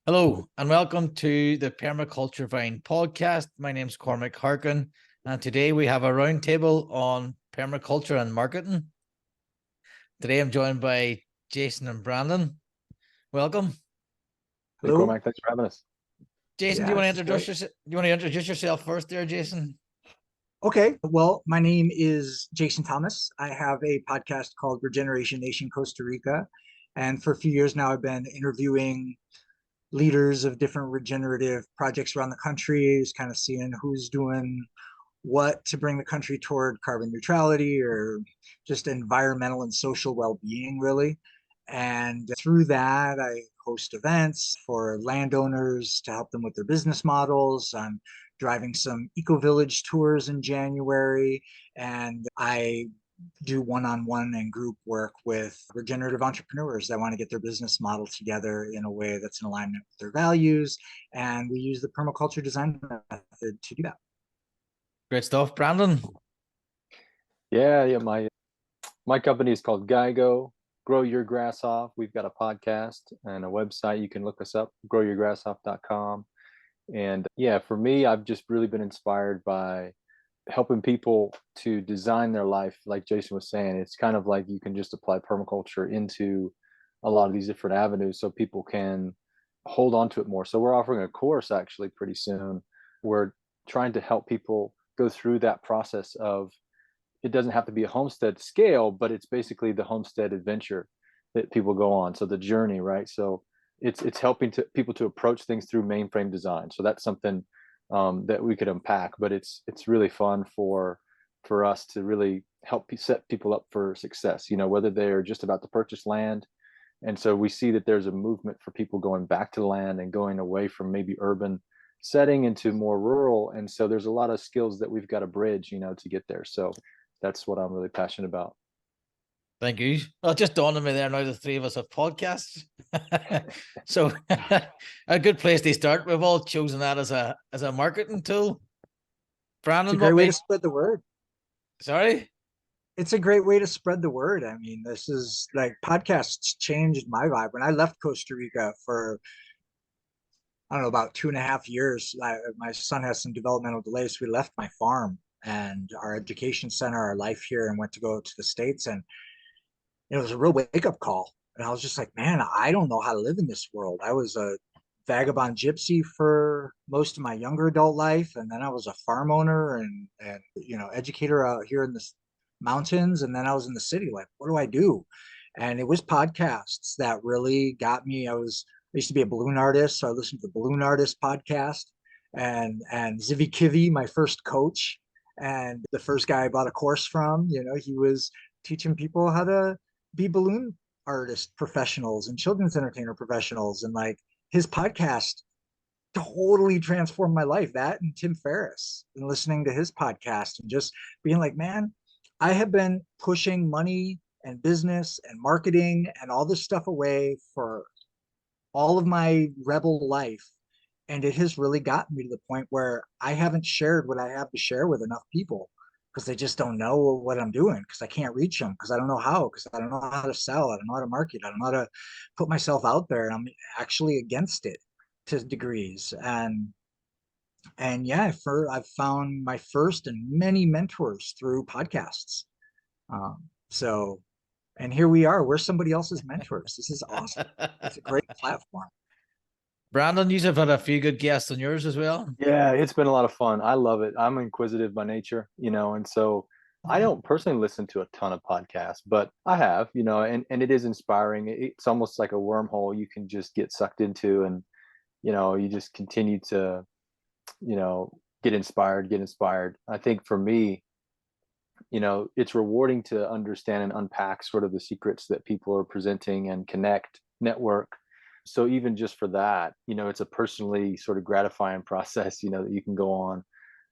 Hello and welcome to the Permaculture Vine podcast. My name's Cormac Harkin, and today we have a roundtable on permaculture and marketing. Today I'm joined by Jason and Brandon. Welcome. Hey, Cormac, thanks for having us. Jason, do you want to introduce yourself? You want to introduce yourself first there, Jason? Okay, well, my name is Jason Thomas. I have a podcast called Regeneration Costa Rica. And for a few years now, I've been interviewing leaders of different regenerative projects around the country, just kind of seeing who's doing what to bring the country toward carbon neutrality or just environmental and social well-being, really. And through that, I host events for landowners to help them with their business models. I'm driving some eco-village tours in January, and I do one-on-one and group work with regenerative entrepreneurs that want to get their business model together in a way that's in alignment with their values. And we use the permaculture design method to do that. Great stuff, Brandon. Yeah. My company is called GYGO, Grow Your Grass Off. We've got a podcast and a website. You can look us up, growyourgrassoff.com. And yeah, for me, I've just really been inspired by helping people to design their life. Like Jason was saying, it's kind of like you can just apply permaculture into a lot of these different avenues so people can hold on to it more. So we're offering a course actually pretty soon. We're trying to help people go through that process of, it doesn't have to be a homestead scale, but it's basically the homestead adventure that people go on. So the journey, right? So it's helping people to approach things through mainframe design. So that's something that we could unpack, but it's really fun for us to really help set people up for success, whether they're just about to purchase land. And so we see that there's a movement for people going back to the land and going away from maybe urban setting into more rural. And so there's a lot of skills that we've got to bridge, to get there. So that's what I'm really passionate about. Thank you. Well, it just dawned on me there now the three of us have podcasts. So a good place to start. We've all chosen that as a marketing tool. Brandon, it's a great way to spread the word. Sorry? It's a great way to spread the word. I mean, this is like podcasts changed my vibe. When I left Costa Rica for, I don't know, about 2.5 years, my son has some developmental delays. So we left my farm and our education center, our life here, and went to go to the States. And it was a real wake-up call. And I was just like, man, I don't know how to live in this world. I was a vagabond gypsy for most of my younger adult life. And then I was a farm owner and educator out here in the mountains. And then I was in the city, like, what do I do? And it was podcasts that really got me. I used to be a balloon artist. So I listened to the Balloon Artist podcast and Zivi Kivi, my first coach. And the first guy I bought a course from, he was teaching people how to be balloon artist professionals and children's entertainer professionals. And like his podcast totally transformed my life. That and Tim Ferriss, and listening to his podcast and just being like, man, I have been pushing money and business and marketing and all this stuff away for all of my rebel life. And it has really gotten me to the point where I haven't shared what I have to share with enough people because they just don't know what I'm doing, because I can't reach them, because I don't know how, because I don't know how to sell, I don't know how to market, I don't know how to put myself out there. And I'm actually against it to degrees. And yeah, I've found my first and many mentors through podcasts. So, and here we are. We're somebody else's mentors. This is awesome. It's a great platform. Brandon, you have had a few good guests on yours as well. Yeah, it's been a lot of fun. I love it. I'm inquisitive by nature, and so I don't personally listen to a ton of podcasts, but I have, and it is inspiring. It's almost like a wormhole you can just get sucked into, and you just continue to, get inspired. I think for me, it's rewarding to understand and unpack sort of the secrets that people are presenting and connect, network. So even just for that, it's a personally sort of gratifying process, that you can go on.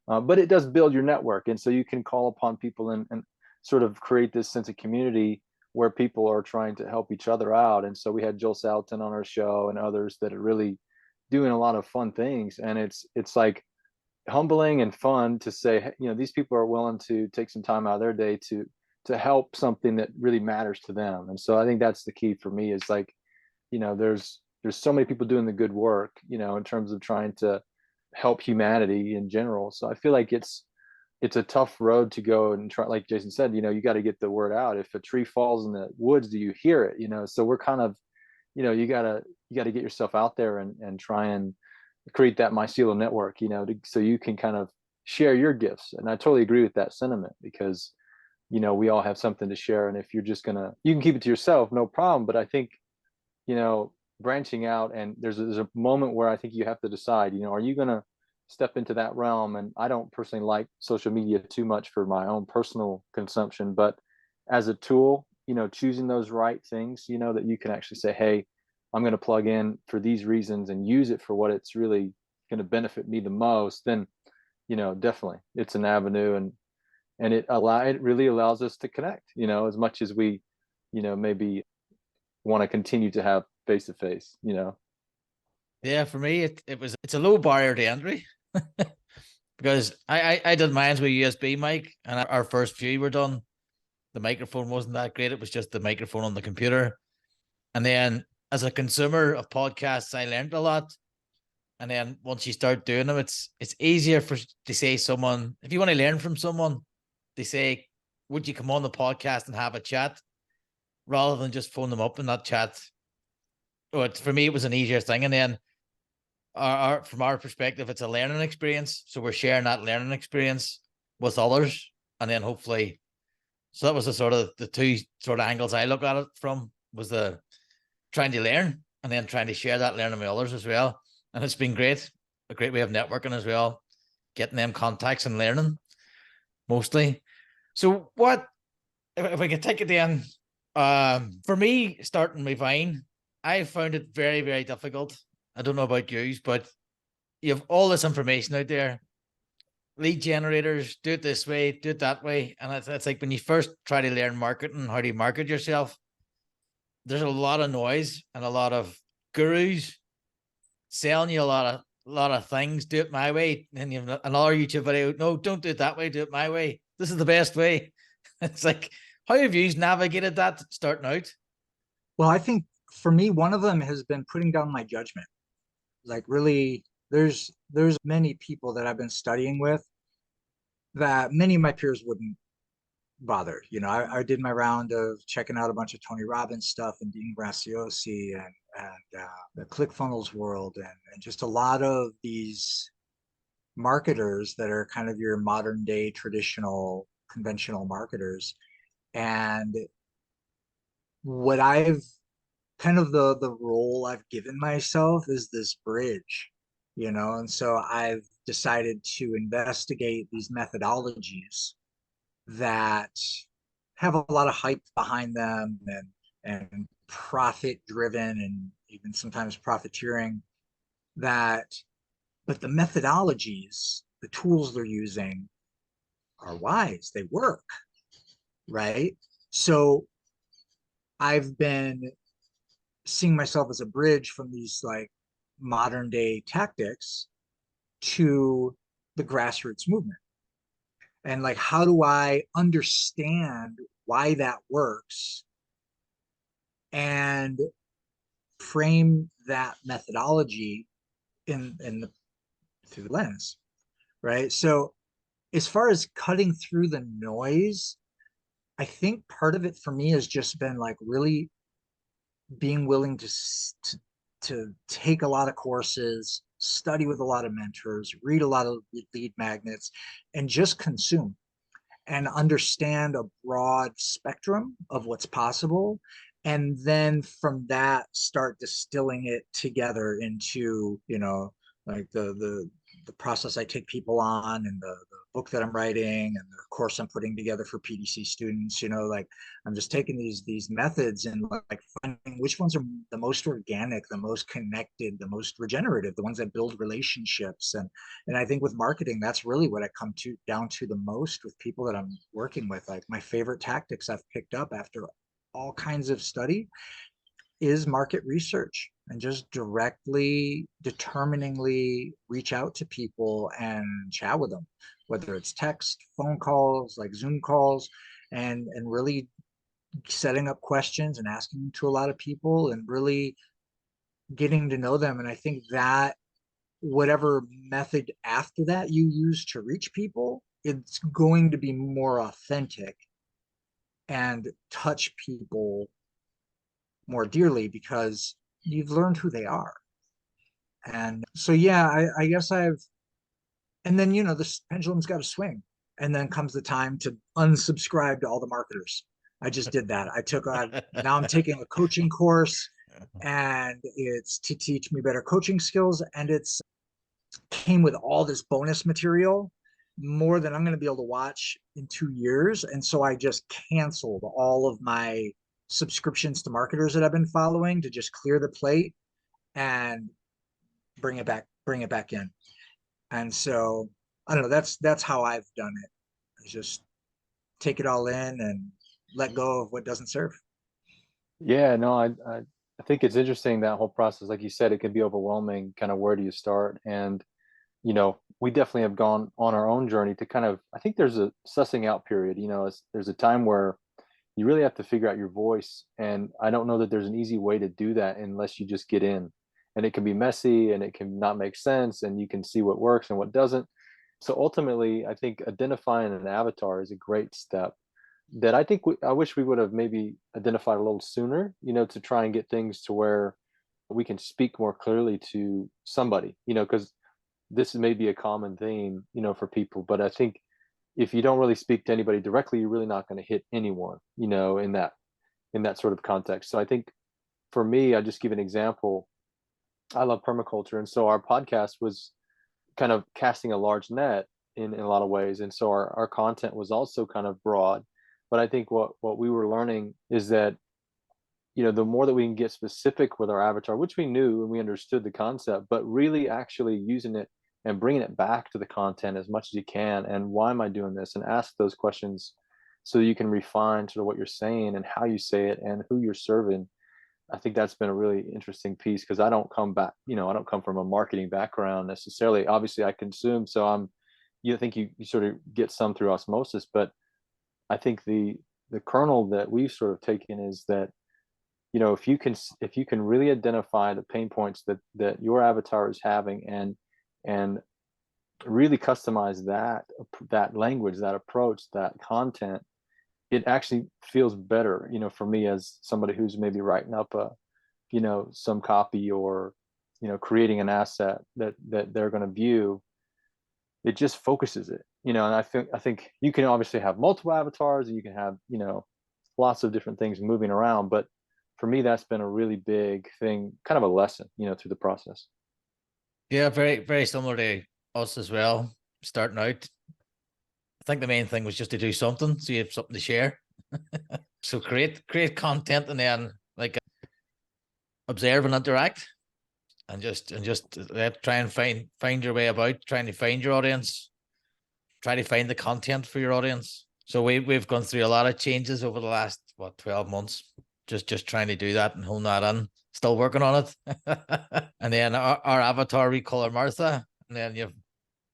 But it does build your network. And so you can call upon people and sort of create this sense of community where people are trying to help each other out. And so we had Joel Salatin on our show and others that are really doing a lot of fun things. And it's like humbling and fun to say, these people are willing to take some time out of their day to help something that really matters to them. And so I think that's the key for me, is like, there's there's so many people doing the good work, you know, in terms of trying to help humanity in general. So I feel like it's a tough road to go and try, like Jason said, you know, you got to get the word out. If a tree falls in the woods, do you hear it? You know, so we're kind of, you know, you gotta get yourself out there and try and create that mycelial network, you know, so you can kind of share your gifts. And I totally agree with that sentiment, because, you know, we all have something to share. And if you're just gonna, you can keep it to yourself, no problem. But I think, you know, branching out, and there's a moment where I think you have to decide, you know, are you gonna step into that realm? And I don't personally like social media too much for my own personal consumption, but as a tool, you know, choosing those right things, you know, that you can actually say, hey, I'm going to plug in for these reasons and use it for what it's really going to benefit me the most, then, you know, definitely it's an avenue. And it really allows us to connect, you know, as much as we, you know, maybe want to continue to have face to face, you know. Yeah, for me, it's a low barrier to entry because I did mine with USB mic, and our first few were done. The microphone wasn't that great. It was just the microphone on the computer. And then as a consumer of podcasts, I learned a lot. And then once you start doing them, it's easier to say someone, if you want to learn from someone, they say, would you come on the podcast and have a chat, rather than just phone them up and not chat. But for me, it was an easier thing. And then from our perspective, it's a learning experience. So we're sharing that learning experience with others. And then hopefully, so that was the two sort of angles I look at it from, was the trying to learn and then trying to share that learning with others as well. And it's been great, a great way of networking as well, getting them contacts and learning mostly. So what, if I could take it then, for me, starting my Vine, I found it very, very difficult. I don't know about you, but you have all this information out there, lead generators, do it this way, do it that way. And it's like when you first try to learn marketing, how do you market yourself? There's a lot of noise and a lot of gurus selling you a lot of things. Do it my way. And you have another YouTube video. No, don't do it that way. Do it my way. This is the best way. It's like, how have you navigated that starting out? Well, I think for me, one of them has been putting down my judgment. Like really, there's many people that I've been studying with that many of my peers wouldn't bother. You know, I did my round of checking out a bunch of Tony Robbins stuff and Dean Graziosi and the ClickFunnels world, and just a lot of these marketers that are kind of your modern day traditional conventional marketers. And what I've kind of the role I've given myself is this bridge, you know, and so I've decided to investigate these methodologies that have a lot of hype behind them and profit driven and even sometimes profiteering, that but the methodologies, the tools they're using are wise, they work, right? So I've been seeing myself as a bridge from these like modern day tactics to the grassroots movement. And like, how do I understand why that works and frame that methodology in the through the lens, right? So as far as cutting through the noise, I think part of it for me has just been like really being willing to take a lot of courses, study with a lot of mentors, read a lot of lead magnets, and just consume and understand a broad spectrum of what's possible. And then from that, start distilling it together into, you know, like the process I take people on, and the book that I'm writing, and the course I'm putting together for PDC students. You know, like I'm just taking these methods and like finding which ones are the most organic, the most connected, the most regenerative, the ones that build relationships. And I think with marketing, that's really what I come to down to the most with people that I'm working with. Like my favorite tactics I've picked up after all kinds of study is market research, and just directly, determiningly reach out to people and chat with them, whether it's text, phone calls, like Zoom calls, and really setting up questions and asking to a lot of people, and really getting to know them. And I think that whatever method after that you use to reach people, it's going to be more authentic and touch people more dearly because you've learned who they are. And so, yeah, I guess and then, this pendulum's got to swing. And then comes the time to unsubscribe to all the marketers. I just did that. Now I'm taking a coaching course, and it's to teach me better coaching skills. And it's came with all this bonus material, more than I'm going to be able to watch in 2 years. And so I just canceled all of my subscriptions to marketers that I've been following to just clear the plate and bring it back in. And so I don't know, that's how I've done it. Is just take it all in and let go of what doesn't serve. Yeah, no, I think it's interesting, that whole process. Like you said, it can be overwhelming. Kind of, where do you start? And we definitely have gone on our own journey to kind of, I think there's a sussing out period. There's a time where you really have to figure out your voice. And I don't know that there's an easy way to do that unless you just get in. And it can be messy and it can not make sense, and you can see what works and what doesn't. So ultimately, I think identifying an avatar is a great step that I think I wish we would have maybe identified a little sooner, to try and get things to where we can speak more clearly to somebody, because this may be a common theme, for people. But I think if you don't really speak to anybody directly, you're really not going to hit anyone, in that sort of context. So I think for me, I just give an example. I love permaculture, and so our podcast was kind of casting a large net in a lot of ways, and so our content was also kind of broad. But I think what we were learning is that the more that we can get specific with our avatar, which we knew and we understood the concept, but really actually using it and bringing it back to the content as much as you can. And why am I doing this? And ask those questions so you can refine sort of what you're saying and how you say it and who you're serving. I think that's been a really interesting piece, because I don't come from a marketing background necessarily. Obviously I consume, so I think you sort of get some through osmosis. But I think the kernel that we've sort of taken is that, if you can really identify the pain points that your avatar is having, and really customize that language, that approach, that content, it actually feels better, for me as somebody who's maybe writing up some copy, or, creating an asset that they're going to view. It just focuses it, and I think you can obviously have multiple avatars, and you can have, lots of different things moving around. But for me, that's been a really big thing, kind of a lesson, through the process. Yeah, very, very similar to us as well. Starting out, I think the main thing was just to do something, so you have something to share. So create content, and then observe and interact, and just try and find your way about, trying to find your audience, try to find the content for your audience. So we've gone through a lot of changes over the last 12 months, just trying to do that and hone that in. Still working on it. And then our avatar, we call her Martha, and then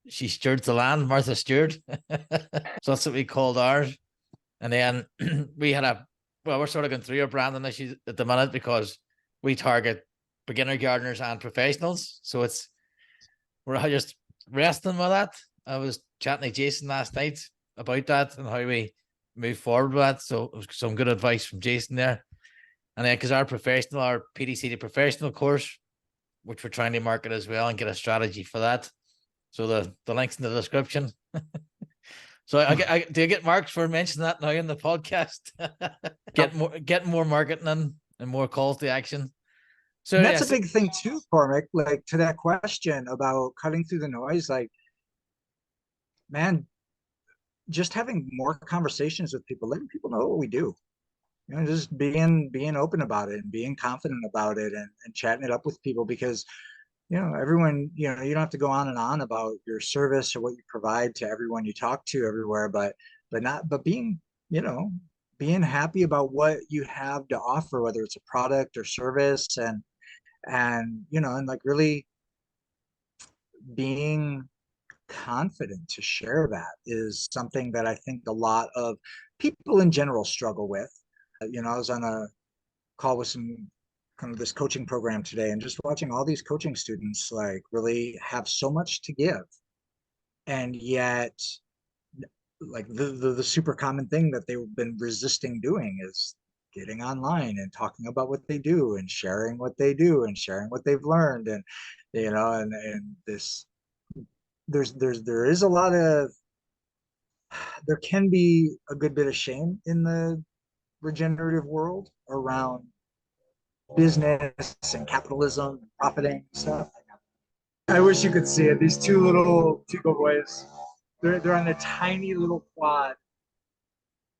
she steered the land, Martha Stewart. So that's what we called ours. And then we had we're sort of going through our branding issues at the minute, because we target beginner gardeners and professionals. So we're just resting with that. I was chatting to Jason last night about that and how we move forward with that. So it was some good advice from Jason there. And then, because our PDC to professional course, which we're trying to market as well and get a strategy for that. So the link's in the description. So I do you get marked for mentioning that now in the podcast? Get more marketing in and more calls to action. So and that's a big thing too, Cormac. Like, to that question about cutting through the noise, like, man, just having more conversations with people, letting people know what we do. Just being open about it and being confident about it, and chatting it up with people, because everyone, you don't have to go on and on about your service or what you provide to everyone you talk to everywhere, but being, being happy about what you have to offer, whether it's a product or service, and like really being confident to share that is something that I think a lot of people in general struggle with. I was on a call with some kind of this coaching program today, and just watching all these coaching students like really have so much to give, and yet like the super common thing that they've been resisting doing is getting online and talking about what they do and sharing what they do and sharing what they've learned. And and this there is a lot of, there can be a good bit of shame in the regenerative world around business and capitalism and profiting and stuff. I wish you could see it. These two little Tico boys, they're on a tiny little quad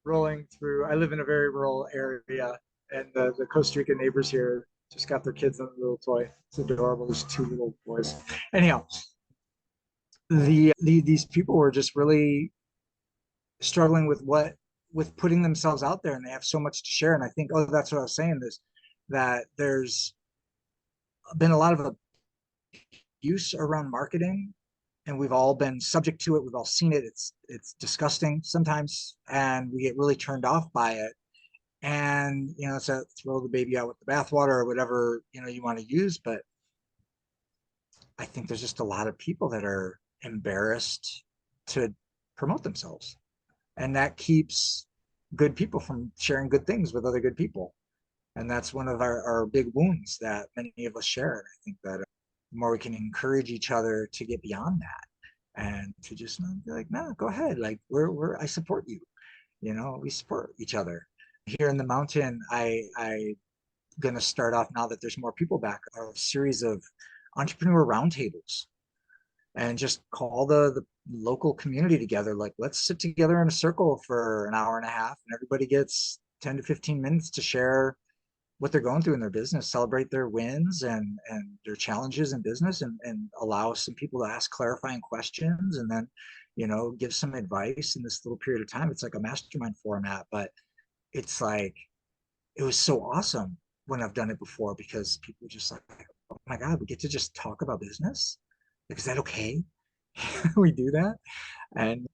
rolling through. I live in a very rural area, and the Costa Rican neighbors here just got their kids on a little toy. It's adorable. These two little boys. Anyhow, these people were just really struggling with putting themselves out there, and they have so much to share. And I think, oh, that's what I was saying, is that there's been a lot of abuse around marketing, and we've all been subject to it. We've all seen it. It's disgusting sometimes, and we get really turned off by it. And it's a throw the baby out with the bathwater, or whatever you want to use. But I think there's just a lot of people that are embarrassed to promote themselves, and that keeps good people from sharing good things with other good people. And that's one of our big wounds that many of us share. And I think that the more we can encourage each other to get beyond that, and to just be like, no, go ahead, like I support you. We support each other. Here in the mountain, I gonna start off, now that there's more people back, a series of entrepreneur roundtables, and just call the local community together. Like, let's sit together in a circle for an hour and a half, and everybody gets 10 to 15 minutes to share what they're going through in their business, celebrate their wins and their challenges in business, and allow some people to ask clarifying questions, and then give some advice in this little period of time. It's like a mastermind format, but it's like, it was so awesome when I've done it before, because people just like, oh my God, we get to just talk about business. Like, is that okay? We do that. And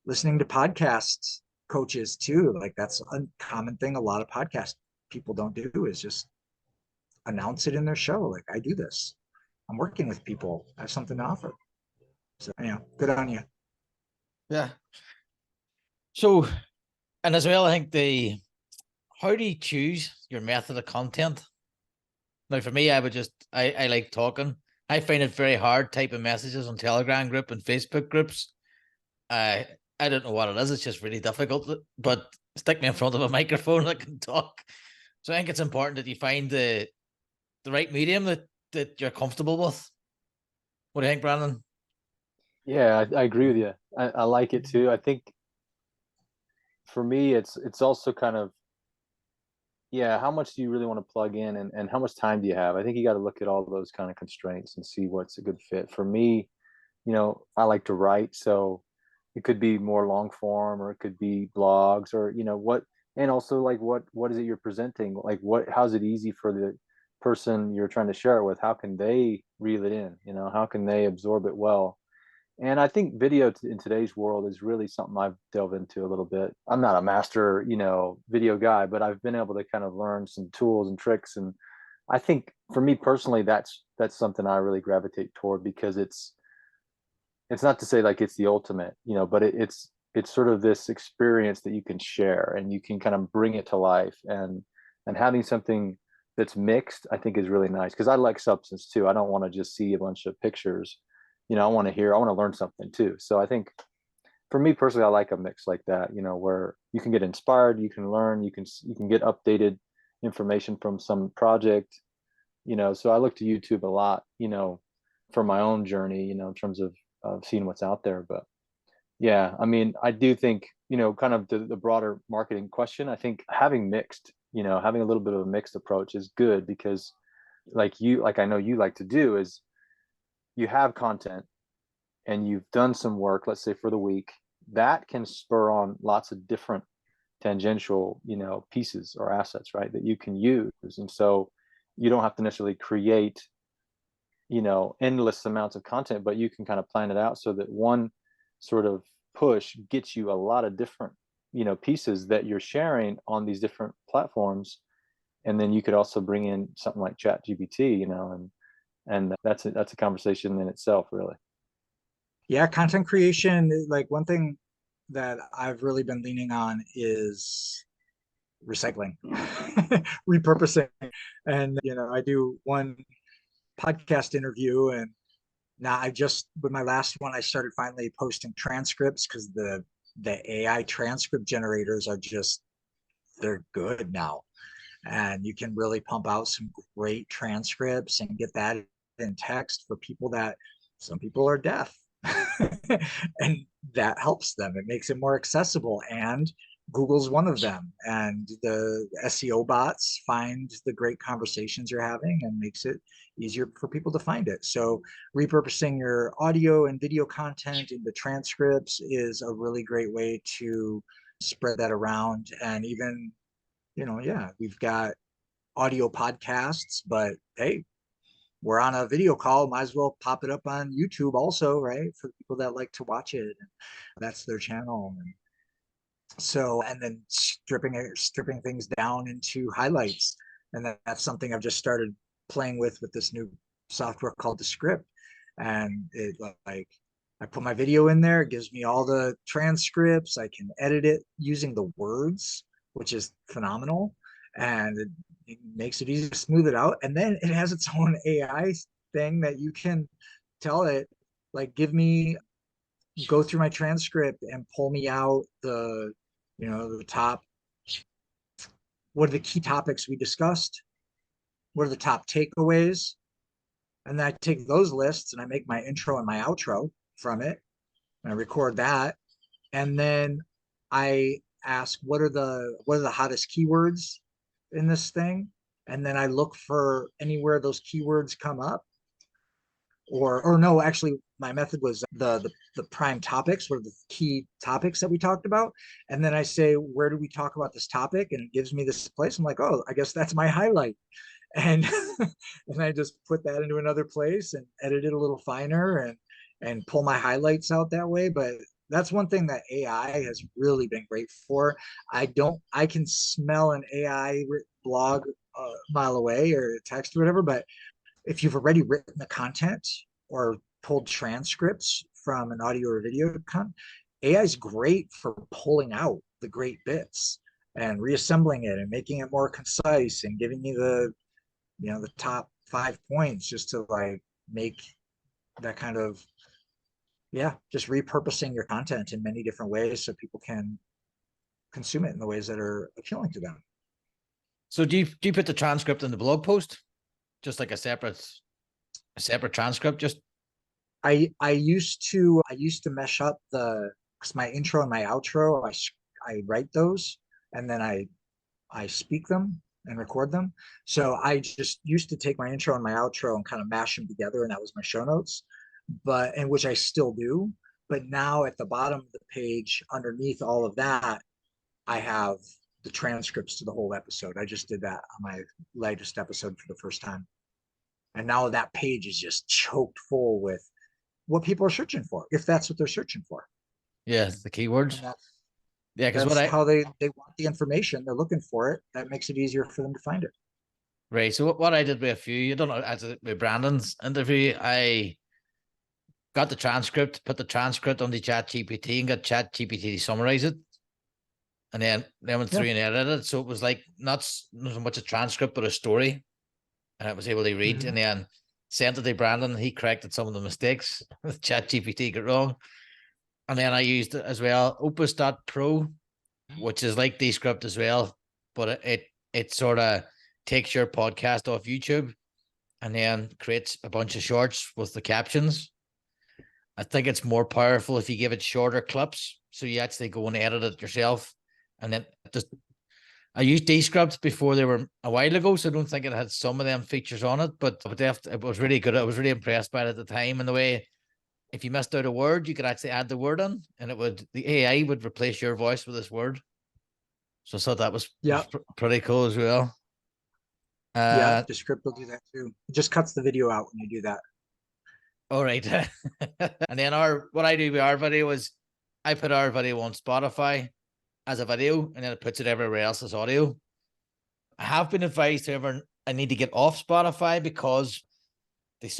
listening to podcast coaches too, like that's a common thing a lot of podcast people don't do, is just announce it in their show. Like, I do this. I'm working with people. I have something to offer. So good on you. Yeah. So, and as well, I think how do you choose your method of content? Now, for me, I like talking. I find it very hard typing messages on Telegram group and Facebook groups. I don't know what it is. It's just really difficult. But stick me in front of a microphone, I can talk. So I think it's important that you find the right medium that you're comfortable with. What do you think, Brandon? Yeah, I agree with you. I like it too. I think for me, it's also kind of, yeah, how much do you really want to plug in, and how much time do you have? I think you got to look at all those kind of constraints and see what's a good fit. For me, I like to write, so it could be more long form, or it could be blogs, or what, and also like what is it you're presenting? Like, how's it easy for the person you're trying to share it with? How can they reel it in? How can they absorb it well? And I think video in today's world is really something I've delved into a little bit. I'm not a master, video guy, but I've been able to kind of learn some tools and tricks. And I think for me personally, that's something I really gravitate toward, because it's not to say like it's the ultimate, but it's sort of this experience that you can share, and you can kind of bring it to life, and having something that's mixed, I think, is really nice, because I like substance too. I don't want to just see a bunch of pictures. I want to learn something too. So I think for me personally, I like a mix like that, where you can get inspired, you can learn, you can get updated information from some project, so I look to YouTube a lot, for my own journey, in terms of seeing what's out there. But yeah, I mean, I do think, kind of the broader marketing question, I think having having a little bit of a mixed approach is good, because like I know you like to do, is you have content and you've done some work, let's say for the week, that can spur on lots of different tangential, pieces or assets, right, that you can use. And so you don't have to necessarily create, endless amounts of content, but you can kind of plan it out so that one sort of push gets you a lot of different, pieces that you're sharing on these different platforms. And then you could also bring in something like Chat GPT, and that's a conversation in itself, really. Yeah, content creation, like one thing that I've really been leaning on is recycling, repurposing. And, I do one podcast interview, and now with my last one, I started finally posting transcripts because the AI transcript generators they're good now. And you can really pump out some great transcripts and get that in text for some people are deaf. And that helps them. It makes it more accessible. And Google's one of them. And the SEO bots find the great conversations you're having and makes it easier for people to find it. So repurposing your audio and video content into transcripts is a really great way to spread that around. And even, we've got audio podcasts, but hey, we're on a video call, might as well pop it up on YouTube also, right? For people that like to watch it, and that's their channel. And so, and then stripping things down into highlights. And that's something I've just started playing with this new software called Descript. And it, like, I put my video in there, it gives me all the transcripts. I can edit it using the words, which is phenomenal. And it makes it easy to smooth it out. And then it has its own AI thing that you can tell it, like, go through my transcript and pull me out the top, what are the key topics we discussed? What are the top takeaways? And then I take those lists and I make my intro and my outro from it. And I record that. And then I ask, what are the hottest keywords in this thing? And then I look for anywhere those keywords come up. Or no, actually, my method was the prime topics, what are the key topics that we talked about? And then I say, where do we talk about this topic? And it gives me this place. I'm like, oh, I guess that's my highlight. And and I just put that into another place and edit it a little finer and pull my highlights out that way. But that's one thing that AI has really been great for. I can smell an AI blog a mile away, or text or whatever, but if you've already written the content or pulled transcripts from an audio or video content, AI is great for pulling out the great bits and reassembling it and making it more concise and giving me the top 5 points, just to like make that kind of, just repurposing your content in many different ways so people can consume it in the ways that are appealing to them. So do you put the transcript in the blog post, just like a separate transcript? Just I used to mesh up because my intro and my outro, I write those and then I speak them and record them. So I just used to take my intro and my outro and kind of mash them together, and that was my show notes. And which I still do. But now at the bottom of the page, underneath all of that, I have the transcripts to the whole episode. I just did that on my latest episode for the first time. And now that page is just choked full with what people are searching for, if that's what they're searching for. Yeah, the keywords. Yeah, because how they want the information, they're looking for it. That makes it easier for them to find it. Right. So what I did with a few, you don't know, with Brandon's interview, I got the transcript, put the transcript on the Chat GPT and got Chat GPT to summarize it. And then went through and edited it. So it was like not so much a transcript, but a story. And I was able to read, and then sent it to Brandon. He corrected some of the mistakes with Chat GPT got wrong. And then I used it as well, Opus.pro, which is like Descript as well, but it sort of takes your podcast off YouTube and then creates a bunch of shorts with the captions. I think it's more powerful if you give it shorter clips, so you actually go and edit it yourself. And then I used Descript before, they were a while ago, so I don't think it had some of them features on it, but it was really good. I was really impressed by it at the time, and the way, if you missed out a word, you could actually add the word in, and the AI would replace your voice with this word. So I thought that was pretty cool as well. Descript will do that too. It just cuts the video out when you do that. All right. And then what I do with our video is I put our video on Spotify as a video, and then it puts it everywhere else as audio. I have been advised, however, I need to get off Spotify because they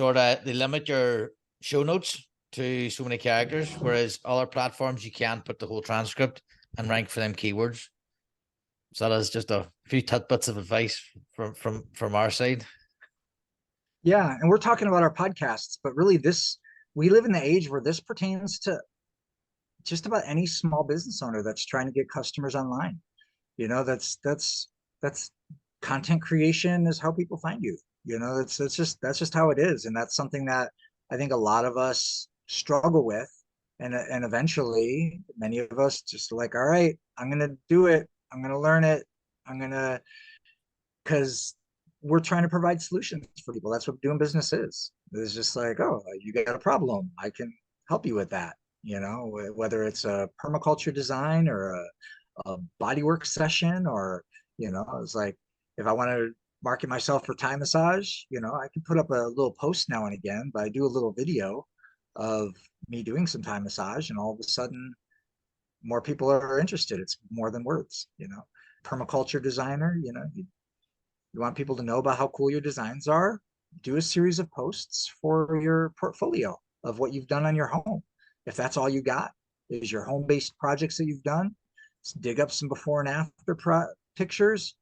limit your show notes to so many characters, whereas other platforms you can put the whole transcript and rank for them keywords. So that is just a few tidbits of advice from our side. Yeah, and we're talking about our podcasts, but really we live in the age where this pertains to just about any small business owner that's trying to get customers online. You know, that's content creation is how people find you. You know, that's just how it is, and that's something that I think a lot of us struggle with, and eventually many of us just like, all right, I'm gonna do it, I'm gonna learn it, I'm gonna, because we're trying to provide solutions for people. That's what doing business is. It's just like, oh, you got a problem, I can help you with that. You know, whether it's a permaculture design or a bodywork session, or it's like, if I want to market myself for Thai massage, I can put up a little post now and again, but I do a little video of me doing some Thai massage, and all of a sudden more people are interested. It's more than words. Permaculture designer, you want people to know about how cool your designs are, do a series of posts for your portfolio of what you've done on your home. If that's all you got is your home-based projects that you've done, dig up some before and after pictures,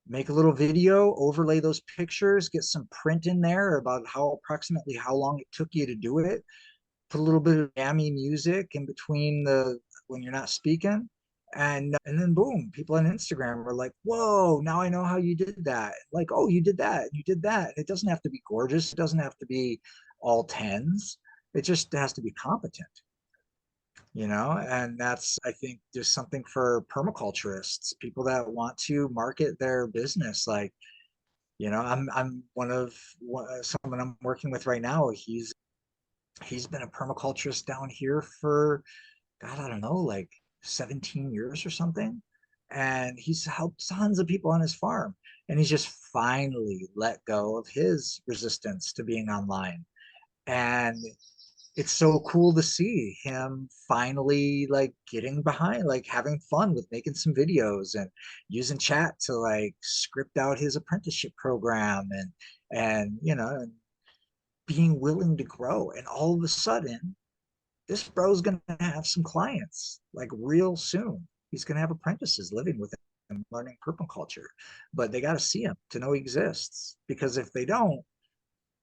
make a little video, overlay those pictures, get some print in there about approximately how long it took you to do it, put a little bit of jammy music in between when you're not speaking, and then boom, people on Instagram are like, whoa, now I know how you did that. Like, oh, you did that, you did that. It doesn't have to be gorgeous, it doesn't have to be all tens, it just has to be competent. And that's, I think, just something for permaculturists, people that want to market their business. Like, I'm someone I'm working with right now. He's been a permaculturist down here for, God, I don't know, like 17 years or something. And he's helped tons of people on his farm. And he's just finally let go of his resistance to being online. And it's so cool to see him finally like getting behind, like having fun with making some videos and using chat to like script out his apprenticeship program, and being willing to grow. And all of a sudden, this bro's gonna have some clients like real soon. He's gonna have apprentices living with him, learning permaculture, but they got to see him to know he exists, because if they don't,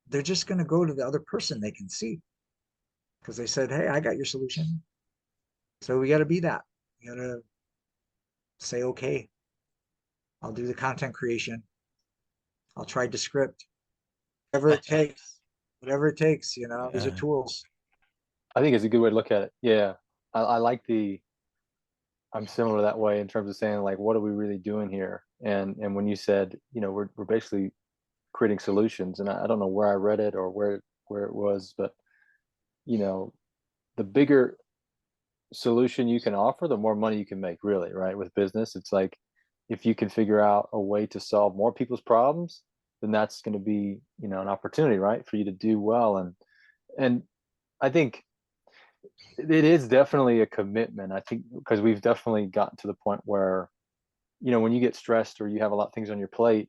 they're just gonna go to the other person they can see, because they said, hey, I got your solution. So we got to be that. We got to say, okay, I'll do the content creation, I'll try to script, whatever it takes, these are tools. I think it's a good way to look at it. Yeah. I like I'm similar that way in terms of saying, like, what are we really doing here? And when you said, we're basically creating solutions, and I don't know where I read it or where it was, but the bigger solution you can offer, the more money you can make, really, right? With business, it's like, if you can figure out a way to solve more people's problems, then that's going to be, an opportunity, right, for you to do well. And I think it is definitely a commitment. I think because we've definitely gotten to the point where, when you get stressed or you have a lot of things on your plate,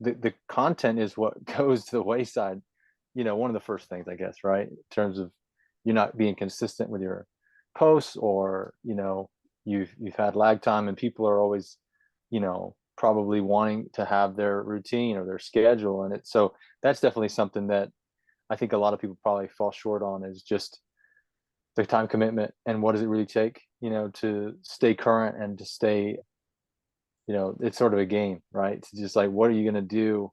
the content is what goes to the wayside. One of the first things, I guess, right, in terms of you're not being consistent with your posts, or you've had lag time, and people are always probably wanting to have their routine or their schedule, and so that's definitely something that I think a lot of people probably fall short on, is just the time commitment, and what does it really take to stay current and to stay, it's sort of a game, right? It's just like, what are you going to do?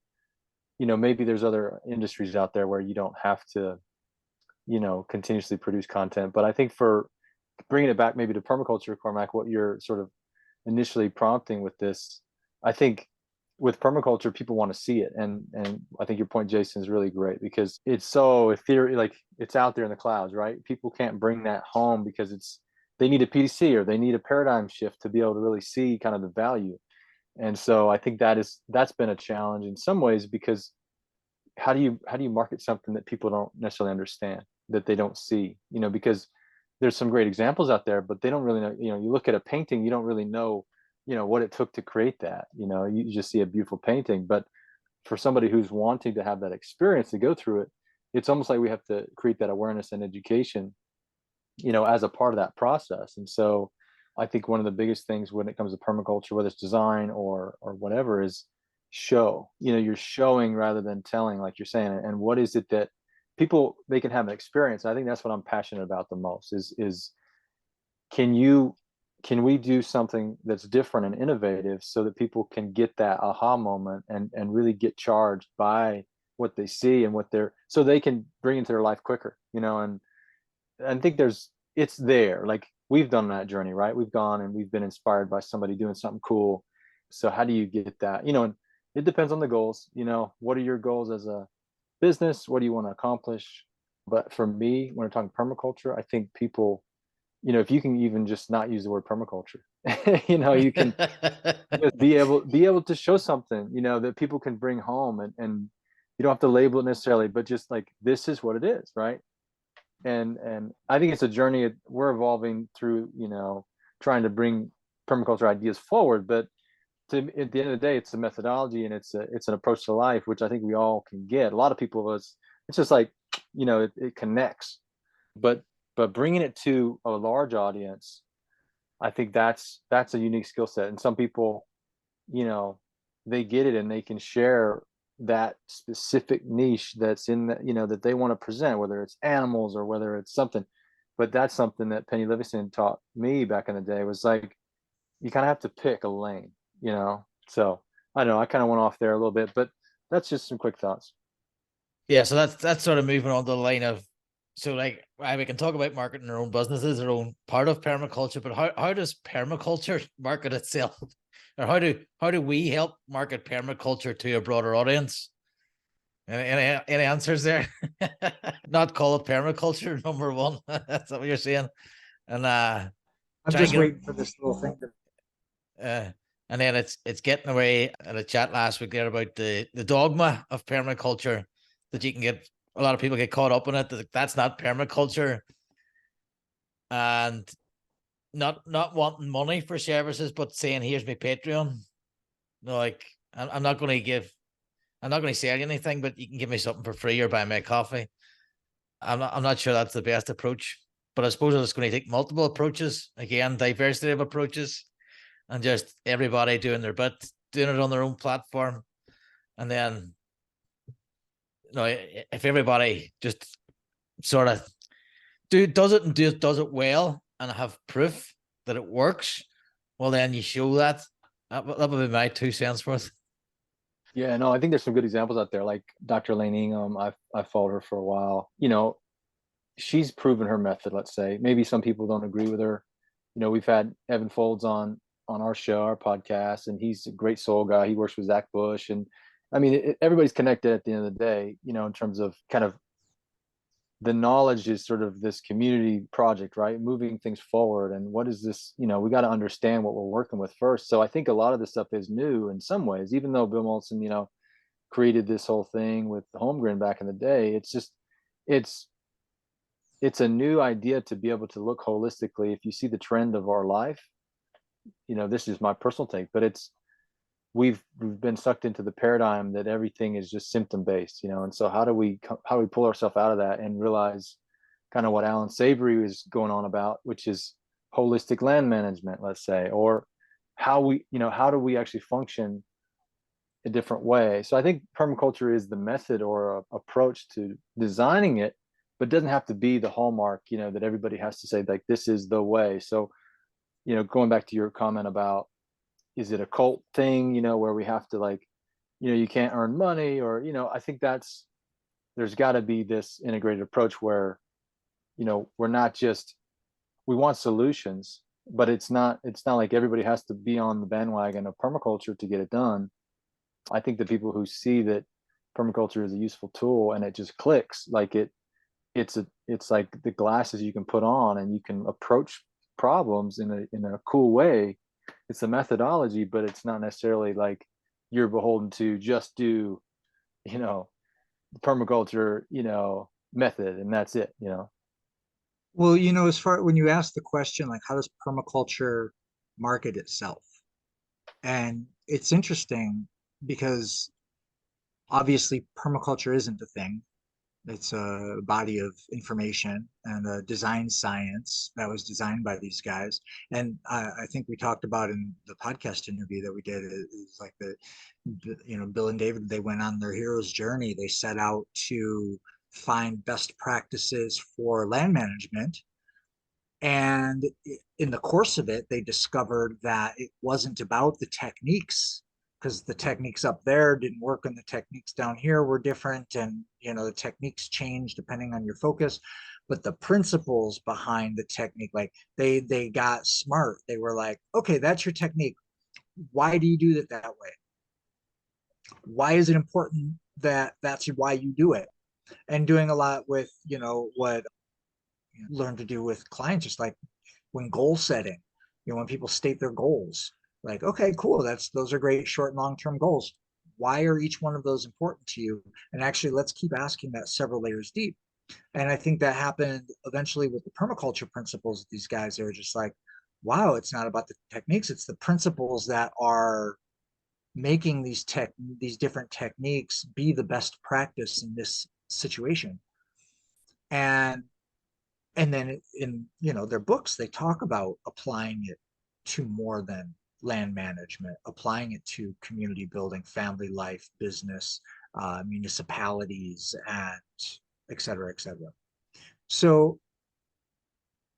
Maybe there's other industries out there where you don't have to continuously produce content, but I think for bringing it back maybe to permaculture, Cormac, what you're sort of initially prompting with this, I think with permaculture, people want to see it, and I think your point, Jason, is really great, because it's so ethereal, like it's out there in the clouds, right? People can't bring that home because they need a PC, or they need a paradigm shift to be able to really see kind of the value. And so I think that's been a challenge in some ways, because how do you market something that people don't necessarily understand, that they don't see, because there's some great examples out there, but they don't really know. You look at a painting, you don't really know what it took to create that. You just see a beautiful painting, but for somebody who's wanting to have that experience to go through it, it's almost like we have to create that awareness and education, as a part of that process. And so I think one of the biggest things when it comes to permaculture, whether it's design or whatever, is show. You're showing rather than telling, like you're saying. And what is it that people, they can have an experience? I think that's what I'm passionate about the most is can we do something that's different and innovative so that people can get that aha moment and really get charged by what they see and so they can bring into their life quicker. And I think it's there. Like, we've done that journey, right? We've gone and we've been inspired by somebody doing something cool. So how do you get that? And it depends on the goals. What are your goals as a business? What do you want to accomplish? But for me, when we're talking permaculture, I think people, if you can even just not use the word permaculture, you can just be able to show something, that people can bring home, and you don't have to label it necessarily, but just like, this is what it is, right? And I think it's a journey we're evolving through, trying to bring permaculture ideas forward. But at the end of the day, it's a methodology and it's an approach to life, which I think we all can get. A lot of people, it's just like, it connects, but bringing it to a large audience, I think that's a unique skill set. And some people, they get it and they can share that specific niche that's in the, that they want to present, whether it's animals or whether it's something. But that's something that Penny Livingston taught me back in the day, was like, you kind of have to pick a lane, so I don't know, I kind of went off there a little bit, but that's just some quick thoughts. Yeah, so that's sort of moving on the line of, so like, we can talk about marketing our own businesses, our own part of permaculture, but how does permaculture market itself? Or how do we help market permaculture to a broader audience? Any answers there? Not call it permaculture, number one. That's what you're saying. And I'm just waiting for this little thing to and then it's getting away at a chat last week there about the dogma of permaculture, that you can get a lot of people get caught up in it, that's not permaculture, and not wanting money for services, but saying, here's my Patreon. No, like, I'm not going to sell you anything, but you can give me something for free or buy me a coffee. I'm not sure that's the best approach, but I suppose it's going to take multiple approaches, again, diversity of approaches, and just everybody doing their bit, doing it on their own platform. And then, if everybody just sort of does it well and have proof that it works, well, then you show that. That would be my 2 cents worth. Yeah, no, I think there's some good examples out there, like Dr. Lane Ingham. I've followed her for a while. She's proven her method, let's say. Maybe some people don't agree with her. We've had Evan Folds on our show, our podcast, and he's a great soul guy. He works with Zach Bush. And I mean, everybody's connected at the end of the day, in terms of kind of the knowledge is sort of this community project, right? Moving things forward. And what is this, we got to understand what we're working with first. So I think a lot of this stuff is new in some ways, even though Bill Mollison, created this whole thing with the Holmgren back in the day. It's just, it's a new idea to be able to look holistically. If you see the trend of our life, this is my personal take, but we've been sucked into the paradigm that everything is just symptom based, and so how do we pull ourselves out of that and realize kind of what Alan Savory is going on about, which is holistic land management, let's say, or how do we actually function a different way. So I think permaculture is the method or approach to designing it, but doesn't have to be the hallmark, that everybody has to say, like, this is the way. So, going back to your comment about, is it a cult thing, where we have to, like, you can't earn money, or, I think there's got to be this integrated approach where, we're not just, we want solutions, but it's not like everybody has to be on the bandwagon of permaculture to get it done. I think the people who see that permaculture is a useful tool and it just clicks, like it's like the glasses you can put on and you can approach problems in a cool way. It's a methodology, but it's not necessarily like you're beholden to just do, the permaculture, method, and that's it. Well, as far when you ask the question, like, how does permaculture market itself? And it's interesting because obviously permaculture isn't a thing. It's a body of information and a design science that was designed by these guys. And I think we talked about in the podcast interview that we did is like Bill and David, they went on their hero's journey. They set out to find best practices for land management. And in the course of it, they discovered that it wasn't about the techniques, because the techniques up there didn't work and the techniques down here were different. And, the techniques change depending on your focus. But the principles behind the technique, like they got smart. They were like, okay, that's your technique. Why do you do it that way? Why is it important that that's why you do it? And doing a lot with, what learn to do with clients, just like when goal setting, when people state their goals, like, okay, cool, those are great short and long-term goals. Why are each one of those important to you? And actually, let's keep asking that several layers deep. And I think that happened eventually with the permaculture principles. These guys are just like, wow, it's not about the techniques, it's the principles that are making these different techniques be the best practice in this situation. And then in their books, they talk about applying it to more than land management, applying it to community building, family life, business, municipalities, and et cetera, et cetera. So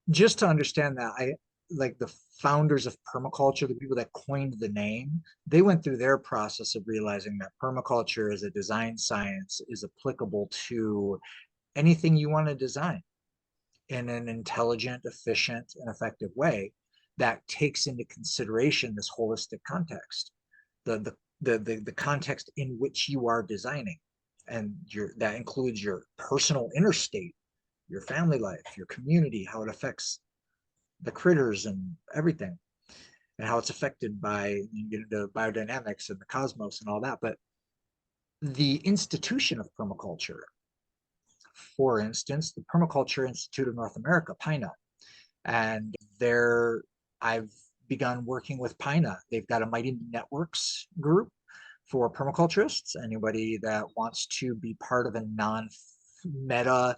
just to understand that, I like the founders of permaculture, the people that coined the name, they went through their process of realizing that permaculture as a design science is applicable to anything you want to design in an intelligent, efficient, and effective way that takes into consideration this holistic context, the context in which you are designing, and that includes your personal inner state, your family life, your community, how it affects the critters and everything, and how it's affected by, you get into biodynamics and the cosmos and all that. But the institution of permaculture, for instance, the Permaculture Institute of North America, PINA, and I've begun working with PINA. They've got a Mighty Networks group for permaculturists. Anybody that wants to be part of a non-meta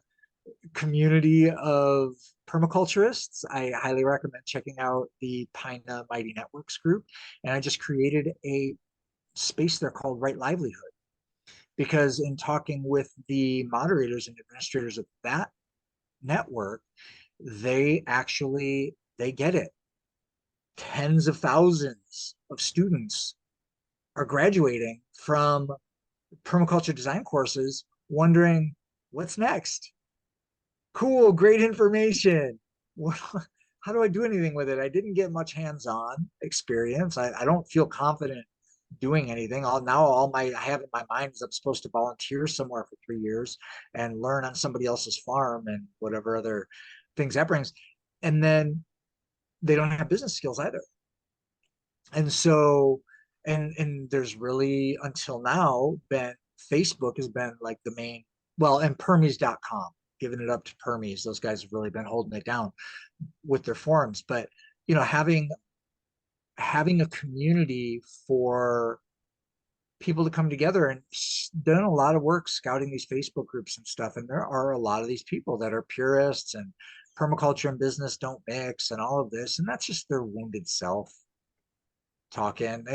community of permaculturists, I highly recommend checking out the PINA Mighty Networks group. And I just created a space there called Right Livelihood, because in talking with the moderators and administrators of that network, they get it. Tens of thousands of students are graduating from permaculture design courses wondering, what's next? Cool, great information. How do I do anything with it? I didn't get much hands-on experience. I don't feel confident doing anything. All I have in my mind is I'm supposed to volunteer somewhere for 3 years and learn on somebody else's farm and whatever other things that brings. And then they don't have business skills either. And so, and there's really, until now, Facebook has been like the main, well, and Permies.com, giving it up to Permies. Those guys have really been holding it down with their forums. But, having a community for people to come together, and done a lot of work scouting these Facebook groups and stuff. And there are a lot of these people that are purists, and permaculture and business don't mix and all of this. And that's just their wounded self talking.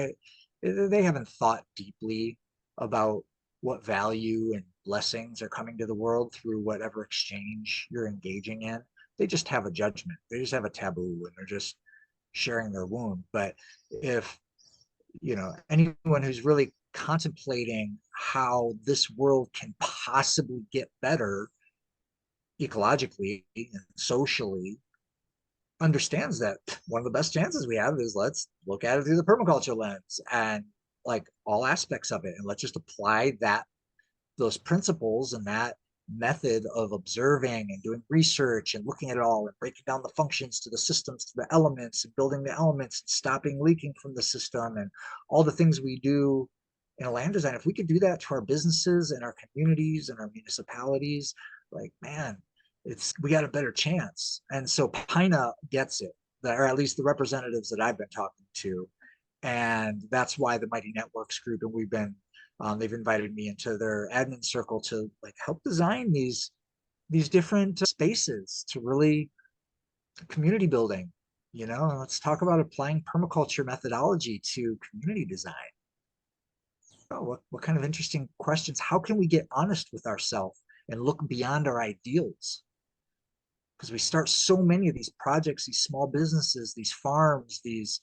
They haven't thought deeply about what value and blessings are coming to the world through whatever exchange you're engaging in. They just have a judgment. They just have a taboo, and they're just sharing their wound. But if anyone who's really contemplating how this world can possibly get better ecologically and socially, understands that one of the best chances we have is, let's look at it through the permaculture lens, and like all aspects of it, and let's just apply those principles and that method of observing and doing research and looking at it all and breaking down the functions to the systems to the elements and building the elements and stopping leaking from the system and all the things we do in a land design. If we could do that to our businesses and our communities and our municipalities, like, man, we got a better chance. And so PINA gets it, or at least the representatives that I've been talking to. And that's why the Mighty Networks group, and we've been, they've invited me into their admin circle to like help design these different spaces to really community building. Let's talk about applying permaculture methodology to community design. Oh, what kind of interesting questions. How can we get honest with ourselves and look beyond our ideals? Because we start so many of these projects, these small businesses, these farms, these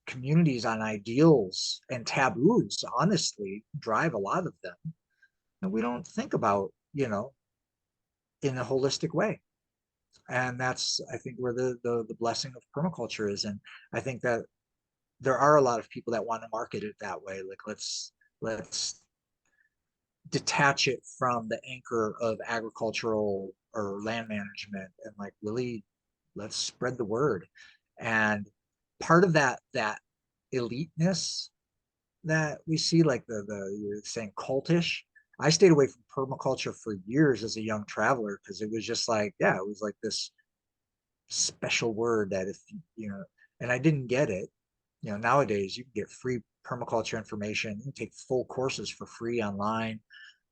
communities on ideals, and taboos honestly drive a lot of them, and we don't think about in a holistic way. And that's, I think, where the blessing of permaculture is. And I think that there are a lot of people that want to market it that way, like let's detach it from the anchor of agricultural or land management, and like really let's spread the word. And part of that eliteness that we see, like the you're saying cultish, I stayed away from permaculture for years as a young traveler, because it was just like, yeah, it was like this special word that if and I didn't get it. Nowadays you can get free permaculture information. You can take full courses for free online,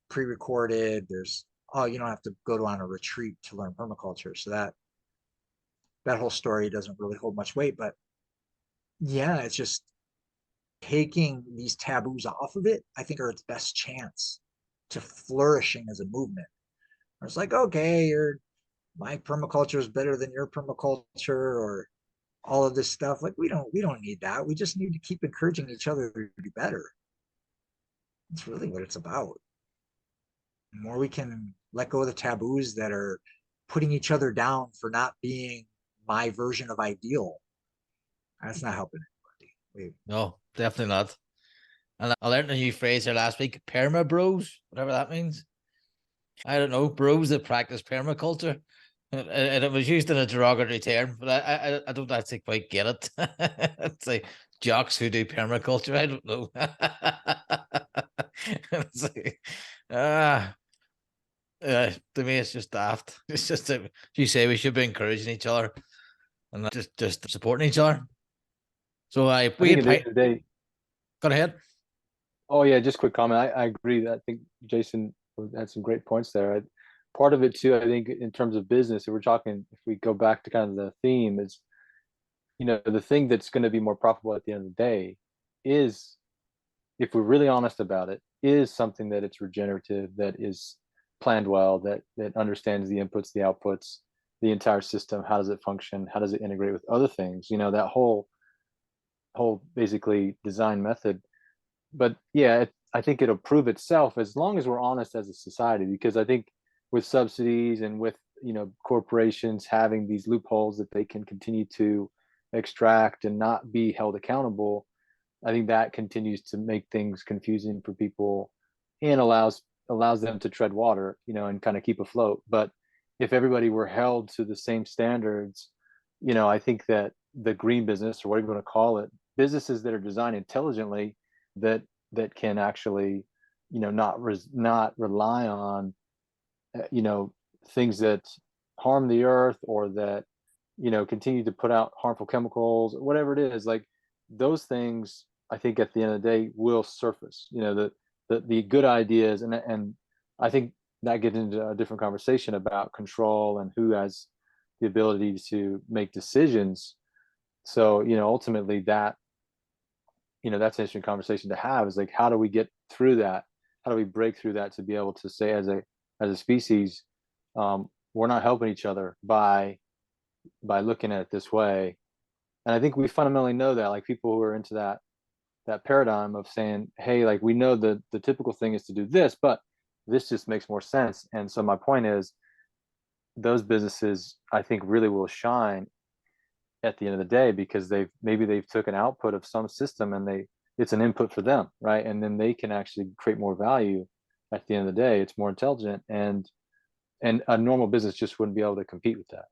pre-recorded. You don't have to go on a retreat to learn permaculture. So that whole story doesn't really hold much weight. But yeah, it's just taking these taboos off of it, I think, are its best chance to flourishing as a movement. It's like, okay, my permaculture is better than your permaculture, or all of this stuff. Like, we don't need that. We just need to keep encouraging each other to do better. That's really what it's about. The more we can let go of the taboos that are putting each other down for not being my version of ideal, that's not helping anybody. No, definitely not. And I learned a new phrase here last week, perma bros, whatever that means. I don't know, bros that practice permaculture. And it was used in a derogatory term, but I don't actually quite get it. It's like jocks who do permaculture. I don't know. It's like, to me, it's just daft. It's just that you say we should be encouraging each other and not just supporting each other. So I think at the end of the day, go ahead. Oh yeah, just quick comment. I agree that I think Jason had some great points there. Part of it too, I think, in terms of business, if we're talking, if we go back to kind of the theme, is the thing that's going to be more profitable at the end of the day is, if we're really honest about it, is something that it's regenerative, that is planned well, that understands the inputs, the outputs, the entire system. How does it function? How does it integrate with other things? That whole basically design method. But yeah, I think it'll prove itself as long as we're honest as a society, because I think with subsidies and with corporations having these loopholes that they can continue to extract and not be held accountable, I think that continues to make things confusing for people and allows them to tread water, and kind of keep afloat. But if everybody were held to the same standards, I think that the green business, or whatever you want to call it, businesses that are designed intelligently, that can actually not rely on things that harm the earth, or that continue to put out harmful chemicals, or whatever it is. Like, those things, I think at the end of the day will surface. The good ideas, and I think that gets into a different conversation about control and who has the ability to make decisions. So ultimately that's an interesting conversation to have, is like, how do we get through that? How do we break through that to be able to say, as a species, we're not helping each other by looking at it this way. And I think we fundamentally know that, like, people who are into that paradigm of saying, hey, like, we know the typical thing is to do this, but this just makes more sense. And so my point is, those businesses, I think, really will shine at the end of the day, because they've took an output of some system, and it's an input for them, right? And then they can actually create more value at the end of the day. It's more intelligent, and a normal business just wouldn't be able to compete with that.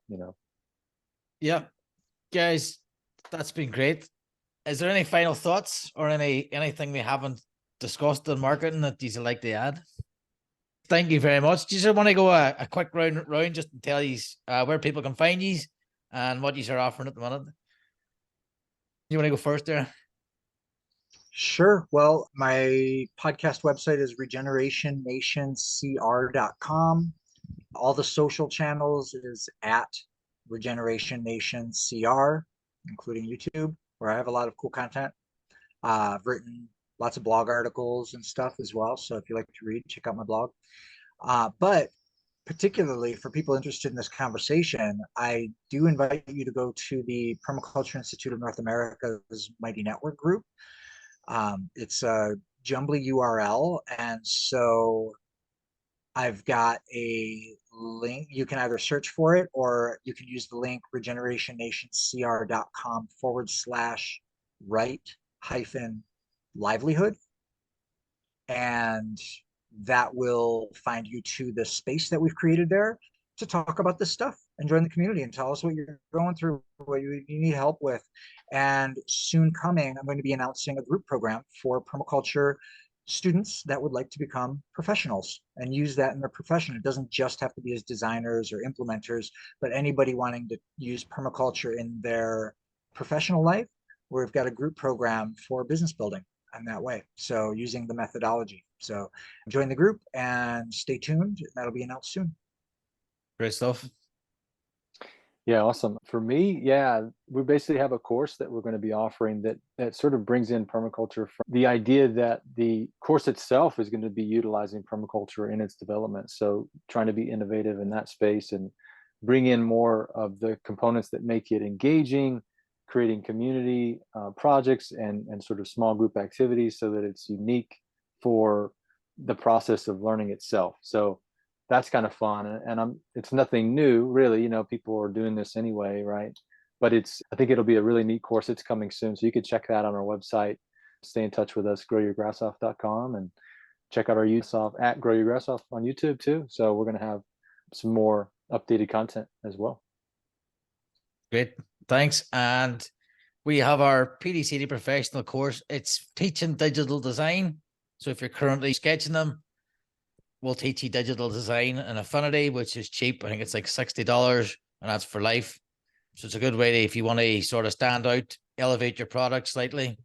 Yeah, guys, that's been great. Is there any final thoughts or anything we haven't discussed in marketing that you'd like to add? Thank you very much. Do you just want to go a quick round just to tell you where people can find you and what you are offering at the minute? You want to go first there? Sure. Well, my podcast website is regenerationnationcr.com. All the social channels is at Regeneration Nation CR, including YouTube, where I have a lot of cool content. I've written lots of blog articles and stuff as well. So if you like to read, check out my blog. But particularly for people interested in this conversation, I do invite you to go to the Permaculture Institute of North America's Mighty Network group. It's a jumbly URL, and so I've got a link. You can either search for it or you can use the link regenerationnationcr.com/right-livelihood. And that will find you to the space that we've created there to talk about this stuff and join the community and tell us what you're going through, what you need help with. And soon coming, I'm going to be announcing a group program for permaculture students that would like to become professionals and use that in their profession. It doesn't just have to be as designers or implementers, but anybody wanting to use permaculture in their professional life. We've got a group program for business building in that way. So using the methodology. So join the group and stay tuned. That'll be announced soon. Great stuff. Yeah, awesome. For me, yeah, we basically have a course that we're going to be offering that sort of brings in permaculture from the idea that the course itself is going to be utilizing permaculture in its development. So trying to be innovative in that space and bring in more of the components that make it engaging, creating community projects and sort of small group activities so that it's unique for the process of learning itself. So that's kind of fun, and it's nothing new really. People are doing this anyway, right? But I think it'll be a really neat course. It's coming soon, so you can check that on our website. Stay in touch with us, growyourgrassoff.com, and check out our YouTube at Grow Your Grass Off on YouTube too. So we're going to have some more updated content as well. Great, thanks. And we have our PDCD professional course. It's teaching digital design. So if you're currently sketching them, we'll teach you digital design and Affinity, which is cheap. I think it's like $60, and that's for life. So it's a good way to, if you want to sort of stand out, elevate your product slightly,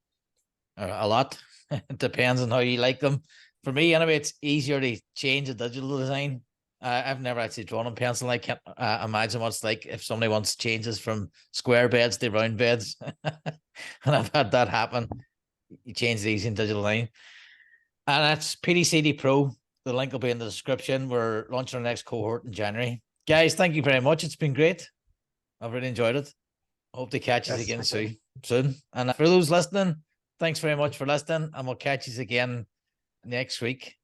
or a lot. It depends on how you like them. For me, anyway, it's easier to change a digital design. I've never actually drawn in pencil. I can't imagine what it's like if somebody wants changes from square beds to round beds. And I've had that happen. You change these in digital design. And that's PDCD Pro. The link will be in the description. We're launching our next cohort in January. Guys, thank you very much. It's been great. I've really enjoyed it. Hope to catch you again soon. And for those listening, thanks very much for listening. And we'll catch you again next week.